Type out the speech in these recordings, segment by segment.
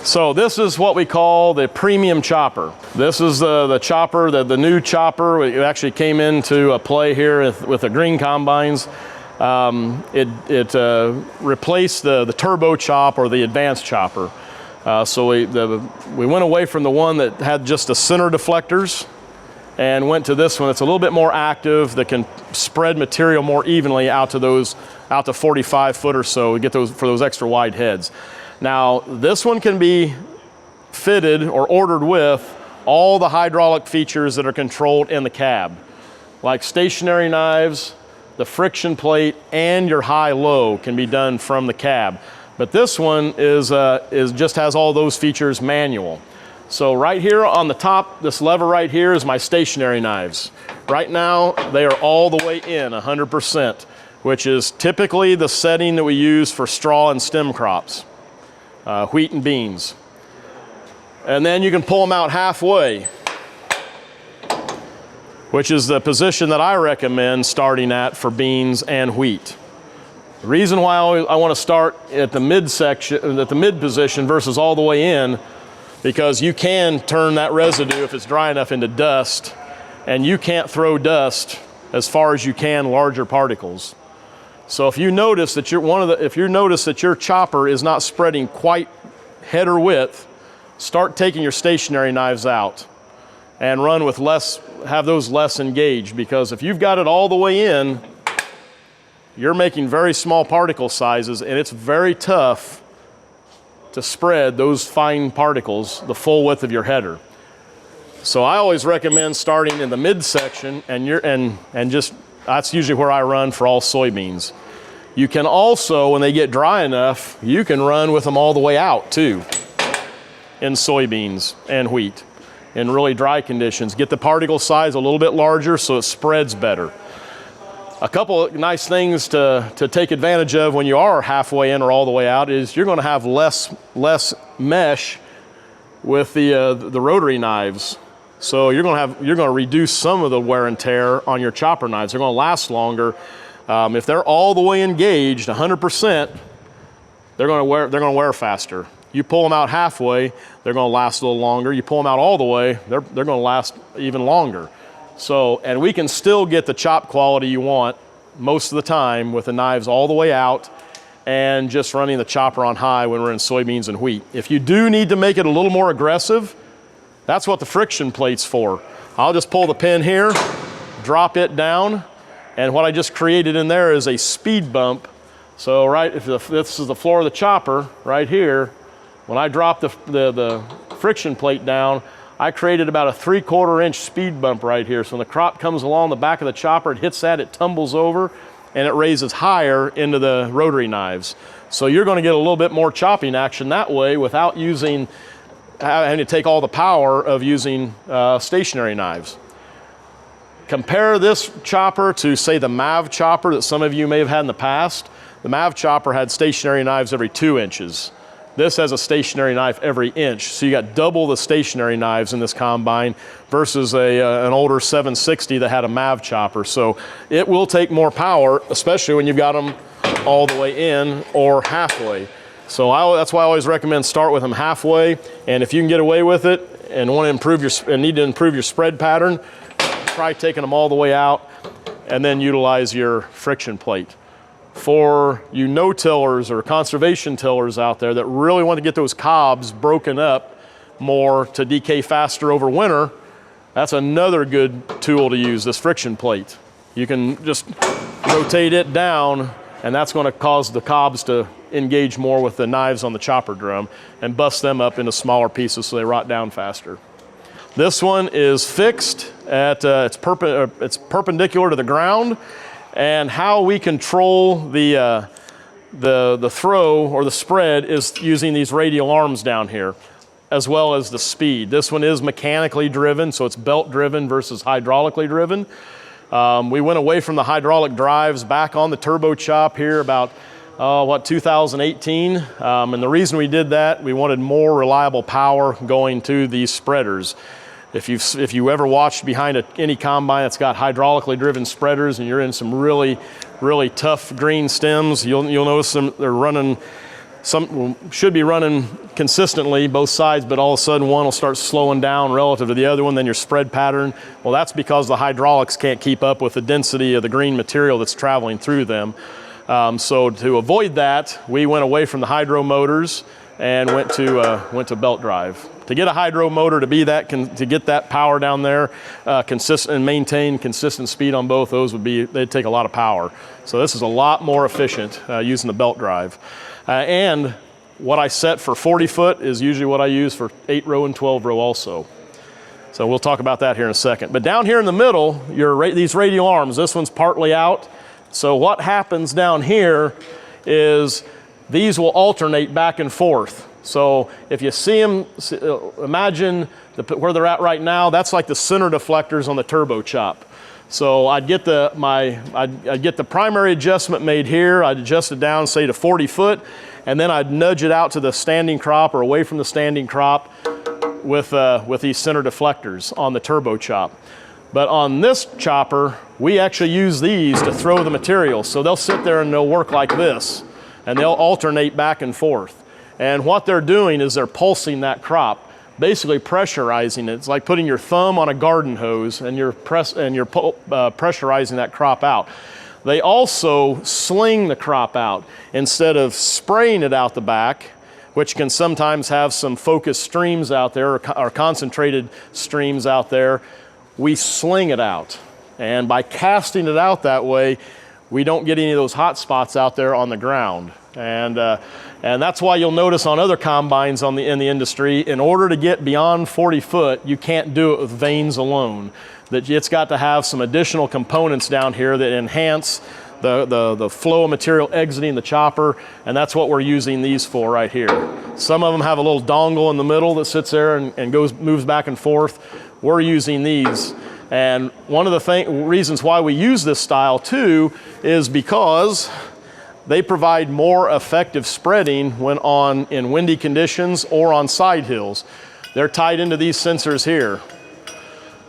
So this is what we call the premium chopper. This is the chopper, the new chopper. It actually came into play here with the green combines. It replaced the turbo chop or the advanced chopper. So we went away from the one that had just the center deflectors and went to this one that's a little bit more active, that can spread material more evenly out to 45 foot or so to get those for those extra wide heads. Now this one can be fitted or ordered with all the hydraulic features that are controlled in the cab, like stationary knives, the friction plate, and your high-low can be done from the cab. But this one is just has all those features manual. So right here on the top, this lever right here is my stationary knives. Right now, they are all the way in, 100%, which is typically the setting that we use for straw and stem crops, wheat and beans. And then you can pull them out halfway, which is the position that I recommend starting at for beans and wheat. The reason why I want to start at the mid position versus all the way in, because you can turn that residue, if it's dry enough, into dust, and you can't throw dust as far as you can larger particles. So if you notice that your chopper is not spreading quite header width, start taking your stationary knives out and run with have those less engaged, because if you've got it all the way in, you're making very small particle sizes, and it's very tough to spread those fine particles the full width of your header. So I always recommend starting in the midsection, and just that's usually where I run for all soybeans. You can also, when they get dry enough, you can run with them all the way out too in soybeans and wheat in really dry conditions. Get the particle size a little bit larger so it spreads better. A couple of nice things to take advantage of when you are halfway in or all the way out is you're going to have less mesh with the rotary knives. So you're going to reduce some of the wear and tear on your chopper knives. They're going to last longer. If they're all the way engaged, 100%, they're going to wear faster. You pull them out halfway, they're going to last a little longer. You pull them out all the way, they're going to last even longer. So, and we can still get the chop quality you want most of the time with the knives all the way out and just running the chopper on high when we're in soybeans and wheat. If you do need to make it a little more aggressive, that's what the friction plate's for. I'll just pull the pin here, drop it down, and what I just created in there is a speed bump. So if this is the floor of the chopper right here, when I drop the friction plate down, I created about a 3/4 inch speed bump right here. So when the crop comes along the back of the chopper, it hits that, it tumbles over, and it raises higher into the rotary knives. So you're going to get a little bit more chopping action that way without having to take all the power of using stationary knives. Compare this chopper to, say, the MAV chopper that some of you may have had in the past. The MAV chopper had stationary knives every 2 inches. This has a stationary knife every inch. So you got double the stationary knives in this combine versus an older 760 that had a MAV chopper. So it will take more power, especially when you've got them all the way in or halfway. So that's why I always recommend start with them halfway. And if you can get away with it and need to improve your spread pattern, try taking them all the way out and then utilize your friction plate. For you no-tillers or conservation tillers out there that really want to get those cobs broken up more to decay faster over winter, that's another good tool to use, this friction plate. You can just rotate it down, and that's going to cause the cobs to engage more with the knives on the chopper drum and bust them up into smaller pieces so they rot down faster. This one is fixed at it's perpendicular to the ground. And how we control the throw or the spread is using these radial arms down here, as well as the speed. This one is mechanically driven, so it's belt driven versus hydraulically driven. We went away from the hydraulic drives back on the turbo chop here about 2018. And the reason we did that, we wanted more reliable power going to these spreaders. If you ever watched behind any combine that's got hydraulically driven spreaders and you're in some really, really tough green stems, you'll notice they're running some should be running consistently both sides, but all of a sudden one will start slowing down relative to the other one, then your spread pattern. Well, that's because the hydraulics can't keep up with the density of the green material that's traveling through them. So to avoid that, we went away from the hydro motors and went to belt drive. To get a hydro motor to be that, to get that power down there, consistent and maintain consistent speed on both those they'd take a lot of power. So this is a lot more efficient using the belt drive. And what I set for 40 foot is usually what I use for 8 row and 12 row also. So we'll talk about that here in a second. But down here in the middle, these radial arms, this one's partly out. So what happens down here is these will alternate back and forth. So if you see them, imagine where they're at right now, that's like the center deflectors on the turbo chop. So I'd get the primary adjustment made here, I'd adjust it down, say to 40 foot, and then I'd nudge it out to the standing crop or away from the standing crop with these center deflectors on the turbo chop. But on this chopper, we actually use these to throw the material. So they'll sit there and they'll work like this, and they'll alternate back and forth. And what they're doing is they're pulsing that crop, basically pressurizing it. It's like putting your thumb on a garden hose and you're pressurizing that crop out. They also sling the crop out instead of spraying it out the back, which can sometimes have some focused streams out there or concentrated streams out there. We sling it out. And by casting it out that way, we don't get any of those hot spots out there on the ground. And that's why you'll notice on other combines in the industry, in order to get beyond 40 foot, you can't do it with vanes alone. That it's got to have some additional components down here that enhance the flow of material exiting the chopper, and that's what we're using these for right here. Some of them have a little dongle in the middle that sits there and moves back and forth. We're using these. And one of the reasons why we use this style too is because they provide more effective spreading when in windy conditions or on side hills. They're tied into these sensors here.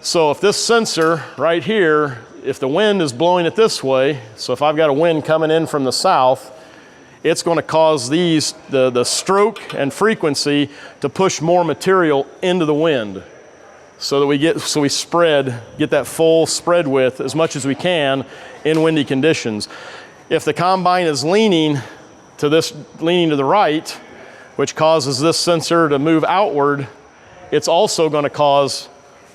So if this sensor right here, if the wind is blowing it this way, so if I've got a wind coming in from the south, it's going to cause the stroke and frequency to push more material into the wind, so that we get that full spread width as much as we can in windy conditions. If the combine is leaning to the right, which causes this sensor to move outward, it's also going to cause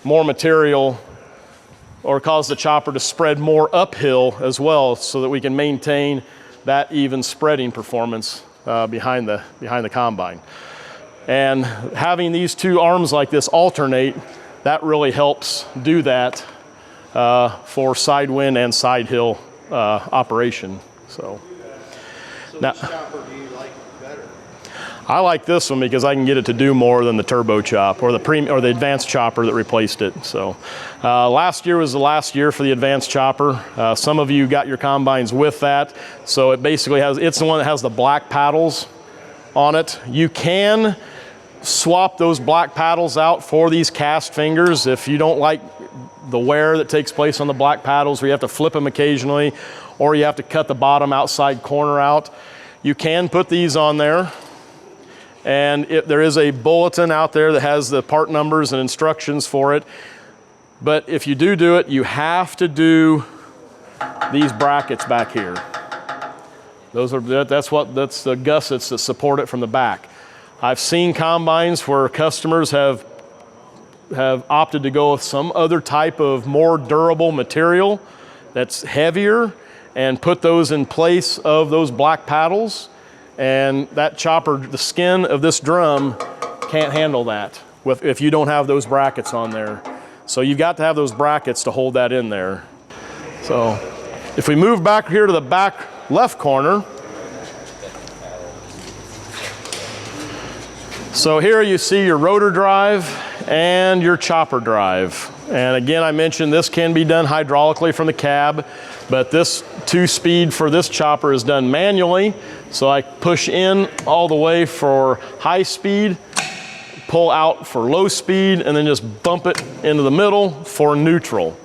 more material or cause the chopper to spread more uphill as well, so that we can maintain that even spreading performance behind the combine. And having these two arms like this alternate, that really helps do that for side wind and side hill operation. So now, which chopper do you like better? I like this one because I can get it to do more than the turbo chop or the advanced chopper that replaced it. So last year was the last year for the advanced chopper. Some of you got your combines with that. So it basically it's the one that has the black paddles on it. You can swap those black paddles out for these cast fingers if you don't like the wear that takes place on the black paddles, where you have to flip them occasionally, or you have to cut the bottom outside corner out. You can put these on there, and there is a bulletin out there that has the part numbers and instructions for it. But if you do it, you have to do these brackets back here. That's the gussets that support it from the back. I've seen combines where customers have opted to go with some other type of more durable material that's heavier and put those in place of those black paddles, and that chopper, the skin of this drum, can't handle that if you don't have those brackets on there. So you've got to have those brackets to hold that in there. So if we move back here to the back left corner, so here you see your rotor drive and your chopper drive. And again, I mentioned this can be done hydraulically from the cab, but this 2-speed for this chopper is done manually. So I push in all the way for high speed, pull out for low speed, and then just bump it into the middle for neutral.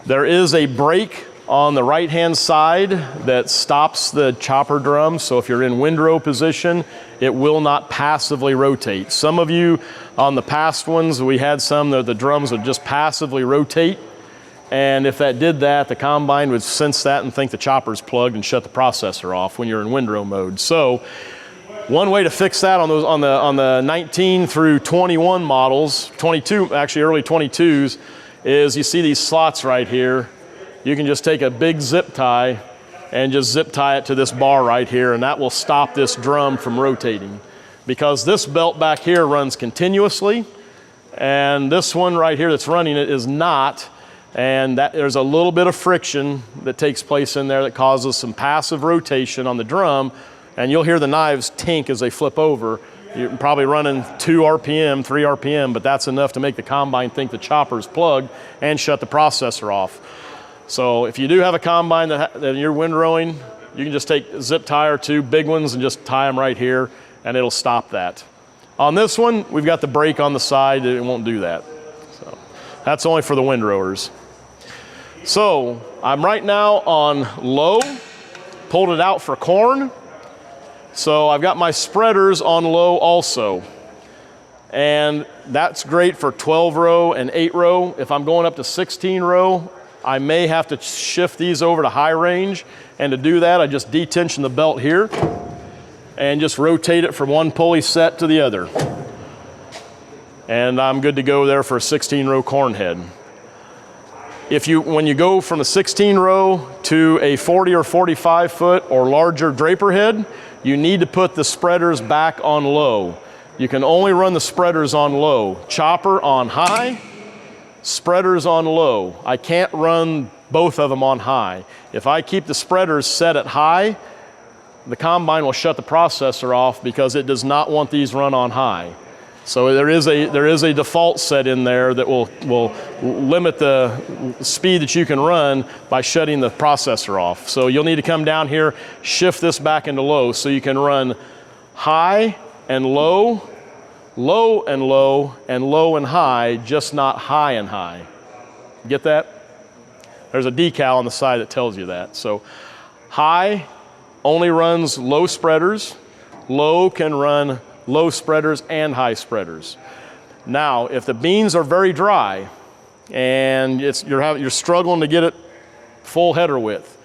There is a brake on the right-hand side that stops the chopper drum. So if you're in windrow position, it will not passively rotate. Some of you on the past ones, we had some that the drums would just passively rotate. And if that did that, the combine would sense that and think the chopper's plugged and shut the processor off when you're in windrow mode. So one way to fix that on those on the 19 through 21 models, 22, actually early 22s, is you see these slots right here. You can just take a big zip tie and just zip tie it to this bar right here, and that will stop this drum from rotating. Because this belt back here runs continuously, and this one right here that's running it is not, and that there's a little bit of friction that takes place in there that causes some passive rotation on the drum, and you'll hear the knives tink as they flip over. You're probably running 2 RPM, 3 RPM, but that's enough to make the combine think the chopper's plugged and shut the processor off. So if you do have a combine that you're windrowing, you can just take a zip tie or 2 big ones and just tie them right here, and it'll stop that. On this one, we've got the brake on the side, it won't do that. So that's only for the windrowers. So I'm right now on low, pulled it out for corn. So I've got my spreaders on low also. And that's great for 12 row and 8 row. If I'm going up to 16 row, I may have to shift these over to high range. And to do that, I just detension the belt here and just rotate it from one pulley set to the other. And I'm good to go there for a 16 row corn head. When you go from a 16 row to a 40 or 45 foot or larger draper head, you need to put the spreaders back on low. You can only run the spreaders on low. Chopper on high, spreaders on low. I can't run both of them on high. If I keep the spreaders set at high, the combine will shut the processor off because it does not want these run on high. So there is a default set in there that will limit the speed that you can run by shutting the processor off. So you'll need to come down here, shift this back into low so you can run high and low, low and low, and low and high, just not high and high. Get that? There's a decal on the side that tells you that. So high only runs low spreaders, low can run low spreaders and high spreaders. Now, if the beans are very dry and you're struggling to get it full header width,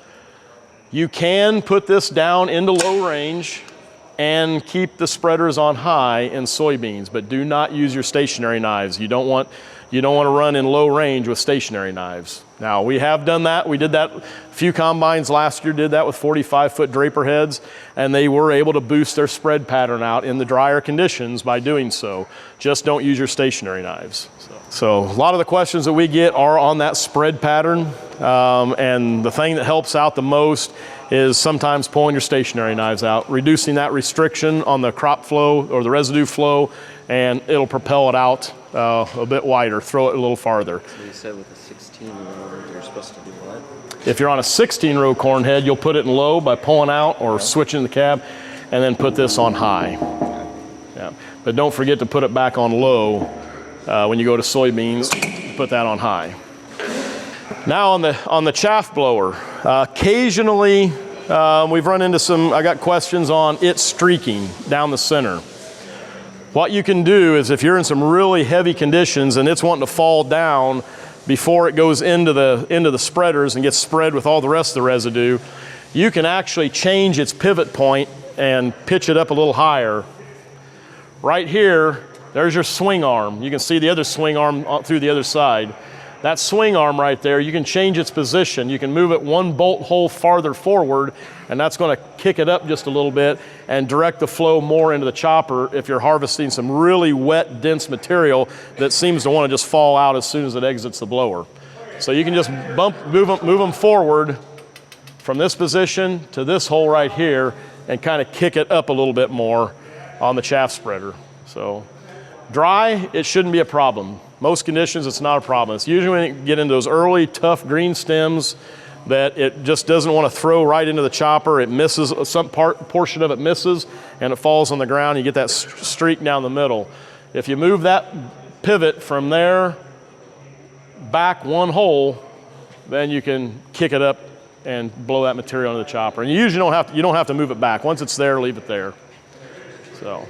you can put this down into low range and keep the spreaders on high in soybeans, but do not use your stationary knives. You don't want to run in low range with stationary knives. Now, we have done that. We did that, a few combines last year did that with 45-foot draper heads, and they were able to boost their spread pattern out in the drier conditions by doing so. Just don't use your stationary knives. So a lot of the questions that we get are on that spread pattern, and the thing that helps out the most is sometimes pulling your stationary knives out, reducing that restriction on the crop flow or the residue flow, and it'll propel it out a bit wider, throw it a little farther. So you said with a 16 row, you're supposed to do what? If you're on a 16 row corn head, you'll put it in low by pulling out or switching the cab, and then put this on high. Yeah. But don't forget to put it back on low when you go to soybeans, put that on high. Now on the chaff blower, occasionally we've run into I got questions on it streaking down the center. What you can do is if you're in some really heavy conditions and it's wanting to fall down before it goes into the spreaders and gets spread with all the rest of the residue, you can actually change its pivot point and pitch it up a little higher. Right here, there's your swing arm. You can see the other swing arm through the other side. That swing arm right there, you can change its position. You can move it one bolt hole farther forward, and that's going to kick it up just a little bit and direct the flow more into the chopper if you're harvesting some really wet, dense material that seems to want to just fall out as soon as it exits the blower. So you can just move them forward from this position to this hole right here and kind of kick it up a little bit more on the chaff spreader. So dry, it shouldn't be a problem. Most conditions, it's not a problem. It's usually when you get into those early, tough green stems that it just doesn't want to throw right into the chopper. It misses, some portion of it misses, and it falls on the ground. You get that streak down the middle. If you move that pivot from there back one hole, then you can kick it up and blow that material into the chopper. And you usually don't have to move it back. Once it's there, leave it there. So.